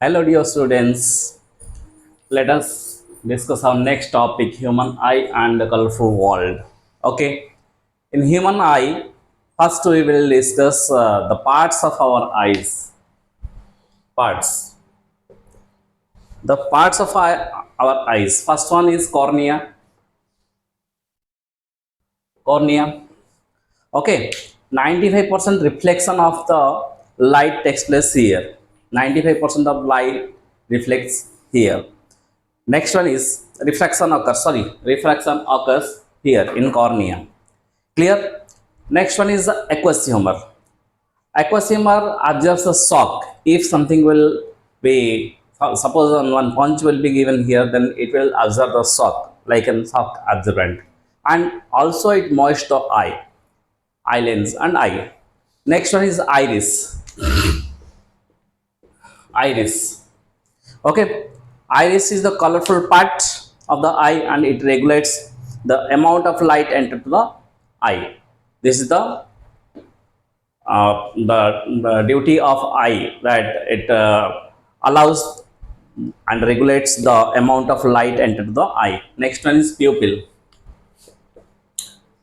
Hello, dear students. Let us discuss our next topic, human eye and the colorful world. Okay, in human eye, first we will discuss the parts of our eyes. Parts. The parts of our eyes. First one is cornea. Cornea. Okay, 95% reflection of the light takes place here. 95% of light reflects here. Next one is refraction occurs here in cornea. Clear? Next one is the aqueous humor. Aqueous humor observes a shock. If something will be, suppose one punch will be given here, then it will observe the shock like a shock absorbent. And also it moist the eye lens and eye. Next one is iris. Iris. Okay, iris is the colorful part of the eye and it regulates the amount of light entered to the eye. This is the duty of eye, that it allows and regulates the amount of light entered to the eye. Next one is pupil.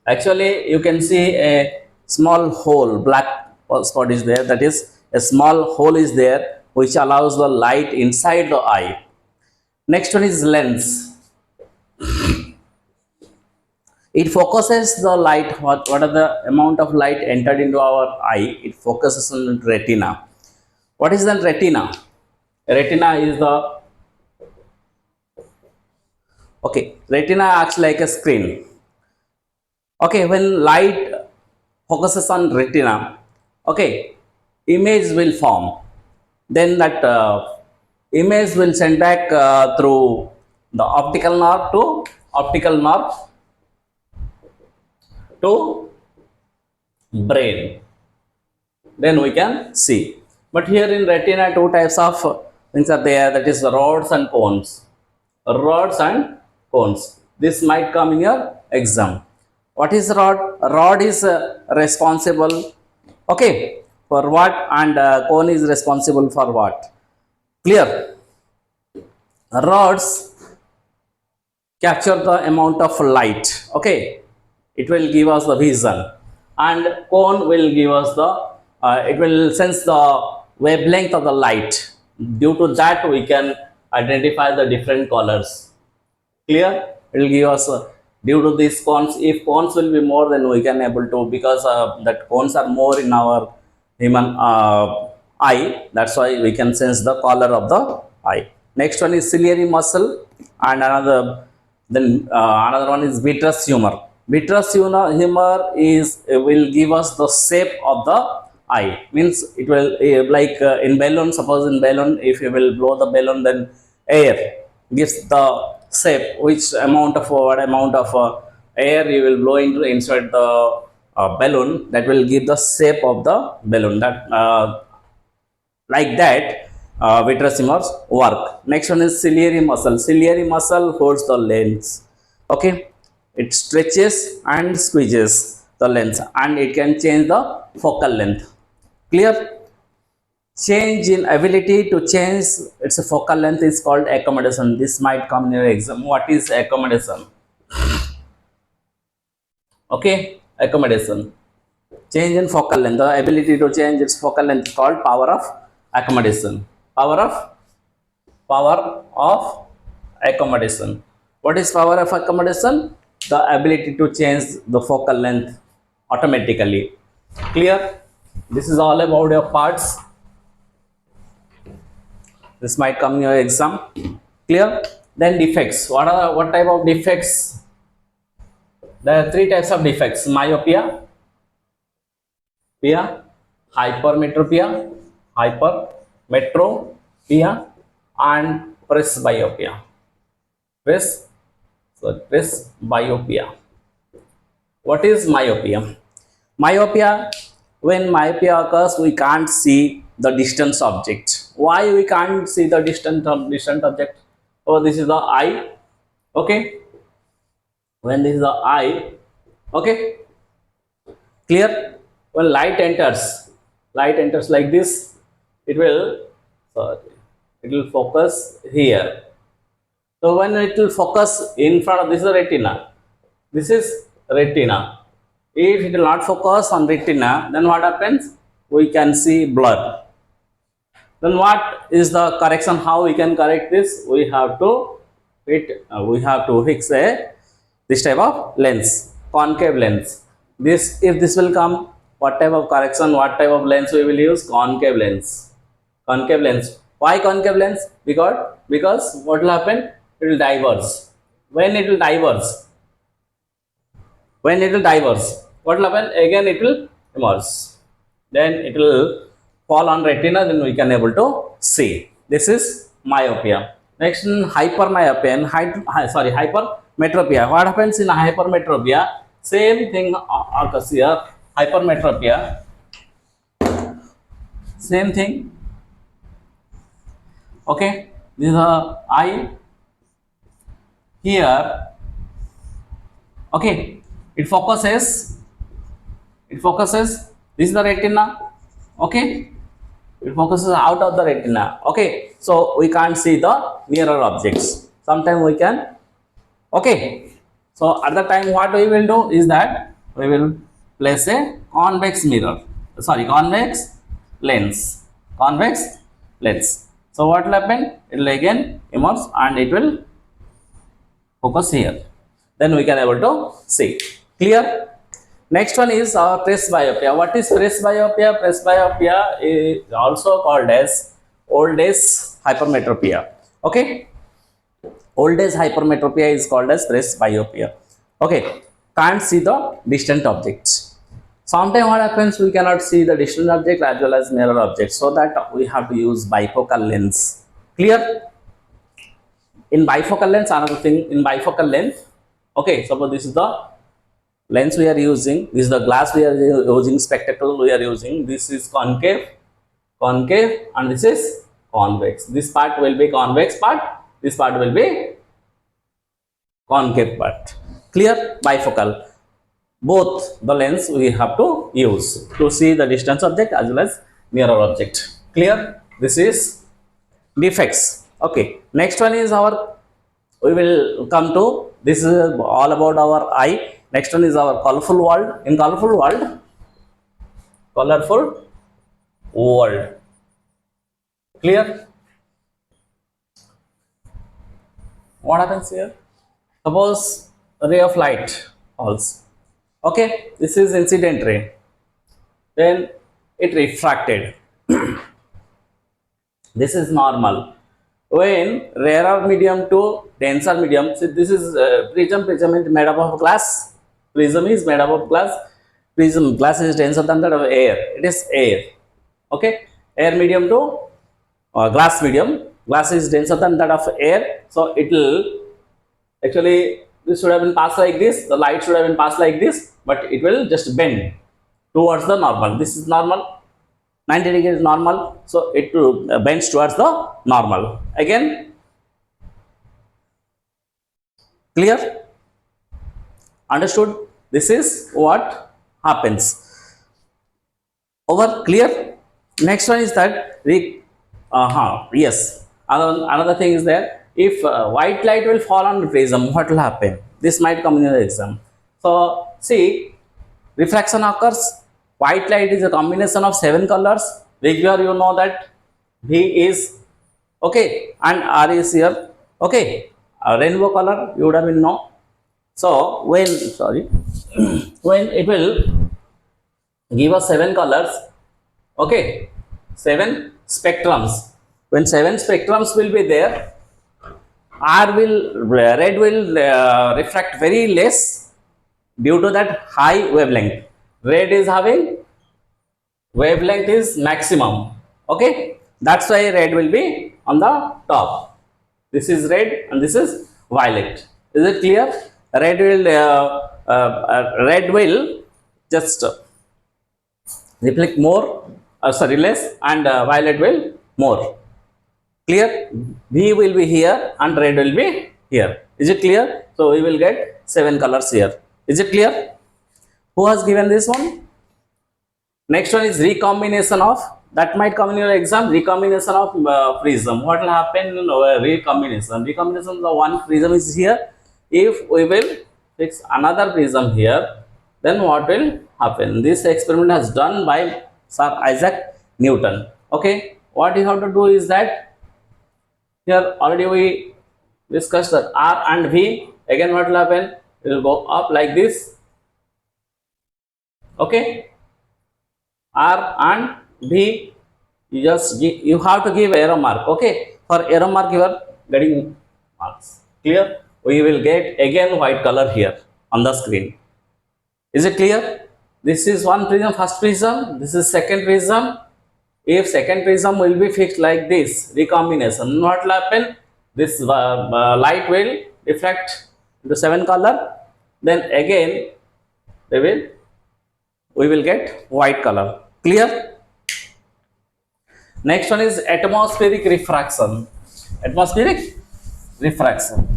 Actually, you can see a small hole, black spot is there, that is a small hole is there which allows the light inside the eye. Next one is lens. It focuses the light, what are the amount of light entered into our eye, it focuses on retina. What is the retina? Retina is the, okay, retina acts like a screen. Okay, when light focuses on retina, okay, image will form. Then that image will send back through the optical nerve to brain. Then we can see. But here in retina, two types of things are there, that is rods and cones. Rods and cones. This might come in your exam. What is rod? Rod is responsible, okay, for what, and cone is responsible for what. Clear? Rods capture the amount of light, okay, it will give us the vision, and cone will give us the it will sense the wavelength of the light. Due to that, we can identify the different colors. Clear? It will give us due to these cones. If cones will be more, then we can able to, because that cones are more in our human eye, that's why we can sense the color of the eye. Next one is ciliary muscle, and another one is vitreous humor. Vitreous humor is will give us the shape of the eye. Means it will like in balloon. Suppose in balloon, if you will blow the balloon, then air gives the shape. Which amount of what amount of air you will blow into inside the balloon, that will give the shape of the balloon. That like that, vitreous humors work. Next one is ciliary muscle. Ciliary muscle holds the lens. Okay, it stretches and squeezes the lens, and it can change the focal length. Clear? Change in ability to change its focal length is called accommodation. This might come in your exam. What is accommodation? Okay, accommodation. Change in focal length. The ability to change its focal length is called power of accommodation. Power of accommodation. What is power of accommodation? The ability to change the focal length automatically. Clear? This is all about your parts. This might come in your exam. Clear? Then defects. What type of defects? There are three types of defects: myopia, hypermetropia, hypermetropia, and presbyopia. Presbyopia. What is myopia? Myopia, when myopia occurs, we can't see the distant object. Why we can't see the distant object? Oh, this is the eye. Okay. When this is the eye, okay. Clear? When light enters like this, it will, sorry, it will focus here. So when it will focus in front of, this is the retina. This is retina. If it will not focus on retina, then what happens? We can see blur. Then what is the correction? How we can correct this? We have to fix a this type of lens, concave lens. This, if this will come, what type of correction, what type of lens we will use? Concave lens. Concave lens. Why concave lens? Because what will happen? It will diverge. When it will diverge, what will happen? Again it will emerge. Then it will fall on retina. Then we can able to see. This is myopia. Next, hypermyopia and hypermetropia. What happens in hypermetropia? Same thing occurs here. Hypermetropia. Same thing. Okay. This is the eye. Here. Okay. It focuses. This is the retina. Okay. It focuses out of the retina. Okay, so we can't see the nearer objects. Sometimes we can. Okay, so at the time what we will do is that we will place a convex mirror, convex lens. So what will happen? It will again emerge and it will focus here. Then we can able to see. Clear? Next one is our presbyopia. What is presbyopia? Presbyopia is also called as old age hypermetropia. Okay, old age hypermetropia is called as presbyopia. Okay, can't see the distant objects. Sometimes what happens, we cannot see the distant object as well as nearer objects, so that we have to use bifocal lens. Clear? In bifocal lens, another thing, in bifocal lens, okay, suppose this is the lens we are using, this is the glass we are using, spectacle we are using, this is concave, and this is convex. This part will be convex part, this part will be concave part. Clear? Bifocal. Both the lens we have to use to see the distance object as well as nearer object. Clear? This is defects. Okay, next one is we will come to, this is all about our eye. Next one is our colorful world. In colorful world. Clear? What happens here? Suppose a ray of light falls. Okay, this is incident ray. Then it refracted. This is normal. When rarer medium to denser medium, see this is prism is made up of glass. Prism is made up of glass. Glass is denser than that of air. It is air. Okay, air medium to glass medium. Glass is denser than that of air. So it will actually, this should have been passed like this. The light should have been passed like this, but it will just bend towards the normal. This is normal. 90 degrees is normal, so it bends towards the normal. Again, clear? Understood? This is what happens. Over? Clear? Next one is that yes. Another thing is that if white light will fall on the prism, what will happen? This might come in the exam. So see, refraction occurs. White light is a combination of 7 colors. Regular, you know that V is okay and R is here. Okay, a rainbow color you would have been know. So when when it will give us 7 colors, okay, 7 spectrums. When 7 spectrums will be there, red will refract very less due to that high wavelength. Red is having wavelength is maximum. Okay, that's why red will be on the top. This is red and this is violet. Is it clear? Red will just reflect more, less, and violet will more. Clear? V will be here and red will be here. Is it clear? So we will get 7 colors here. Is it clear? Who has given this one? Next one is recombination of that might come in your exam. Recombination of prism. What will happen in recombination? Recombination, the one prism is here. If we will fix another prism here, then what will happen? This experiment has done by Sir Isaac Newton. Okay, what you have to do is that here already we discussed that R and V. Again, what will happen? It will go up like this. Okay, R and V. You have to give arrow mark. Okay, for arrow mark you are getting marks. Clear? We will get again white color here on the screen. Is it clear? This is one prism, first prism. This is second prism. If second prism will be fixed like this, recombination, what will happen? This light will reflect into seven color. Then again, we will get white color. Clear? Next one is atmospheric refraction. Atmospheric refraction.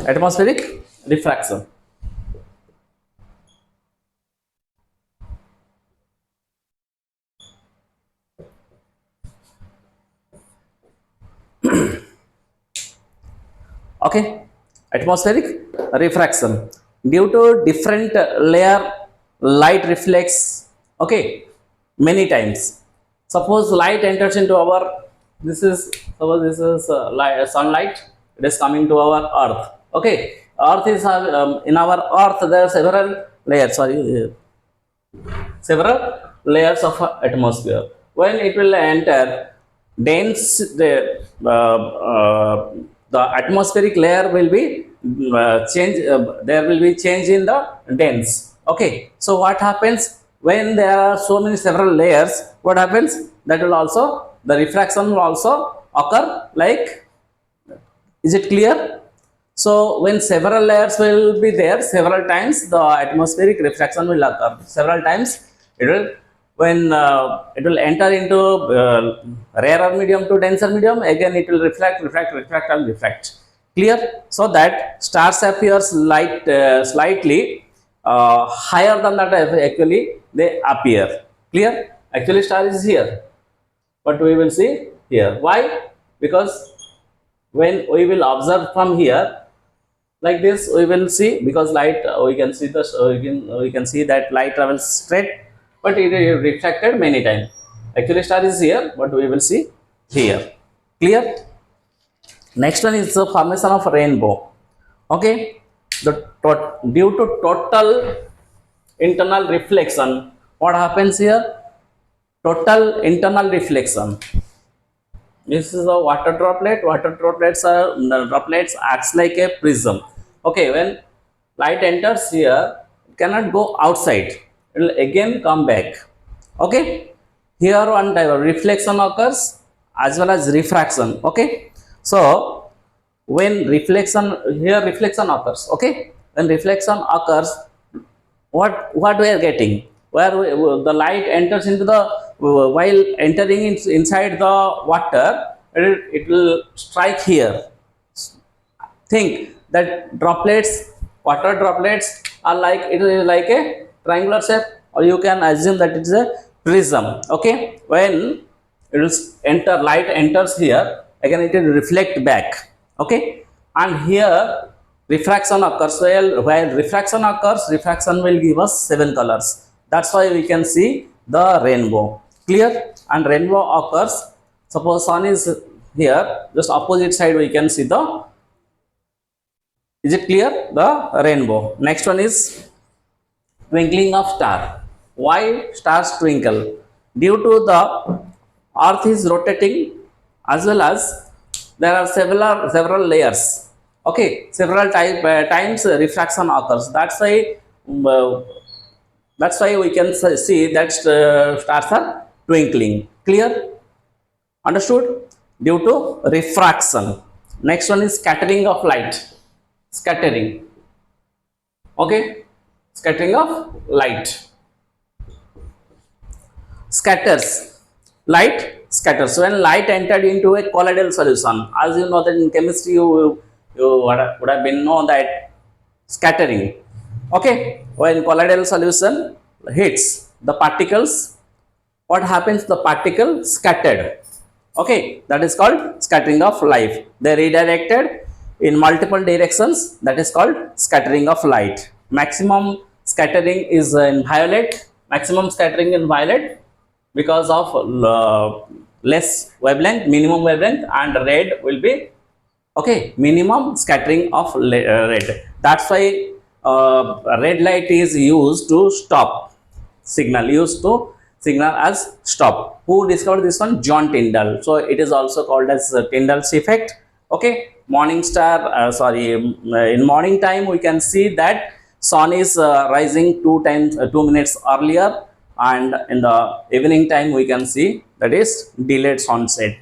Atmospheric refraction. Okay, atmospheric refraction. Due to different layer, light reflects. Okay, many times. Suppose light enters into our. This is sunlight. It is coming to our Earth. Okay, Earth is in our Earth. There are several layers. Several layers of atmosphere. When it will enter dense, the atmospheric layer will be change. There will be change in the dense. Okay, so what happens when there are so many several layers? What happens? That will also, the refraction will also occur. Like, is it clear? So when several layers will be there, several times the atmospheric refraction will occur. Several times it will, when it will enter into rarer medium to denser medium, again it will reflect and refract. Clear? So that stars appears light slightly higher than that actually they appear. Clear? Actually star is here, but we will see here. Why? Because when we will observe from here like this, we will see, because light we can see the we can see that light travels straight, but it is refracted many times. Actually star is here, but we will see here. Clear? Next one is the formation of rainbow. Okay, due to total internal reflection, what happens here? Total internal reflection. This is a water droplet. Droplets acts like a prism. Okay, when light enters here, it cannot go outside. It will again come back. Okay, here one type of reflection occurs as well as refraction. Okay, so when reflection occurs. Okay, when reflection occurs, what we are getting, where the light enters into the while entering inside the water, it will strike here. Think that water droplets are like, it is like a triangular shape, or you can assume that it is a prism. Okay, when it will enter, light enters here, again it will reflect back. Okay, and here refraction occurs. While refraction occurs, refraction will give us seven colors. That's why we can see the rainbow. Clear? And rainbow occurs, suppose sun is here, just opposite side we can see the, is it clear? The rainbow. Next one is twinkling of star. Why stars twinkle? Due to the earth is rotating, as well as there are several layers. Okay, several times refraction occurs. That's why we can see that stars are twinkling. Clear? Understood? Due to refraction. Next one is scattering of light. Scattering. Okay, scattering of light. Scatters. Light scatters. When light entered into a colloidal solution, as you know that in chemistry you would have been know that scattering. Okay, when colloidal solution, hits the particles, what happens? The particle scattered. Okay, that is called scattering of light. They redirected in multiple directions, that is called scattering of light. Maximum scattering is in violet, maximum scattering in violet because of less wavelength, minimum wavelength, and red will be, okay, minimum scattering of red. That's why red light is used to stop signal, used to signal as stop. Who discovered this one? John Tyndall. So it is also called as Tyndall's effect. Okay, morning star, in morning time we can see that sun is rising 2 minutes earlier, and in the evening time we can see that is delayed sunset.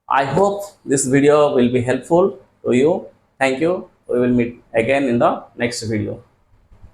I hope this video will be helpful to you. Thank you. We will meet again in the next video.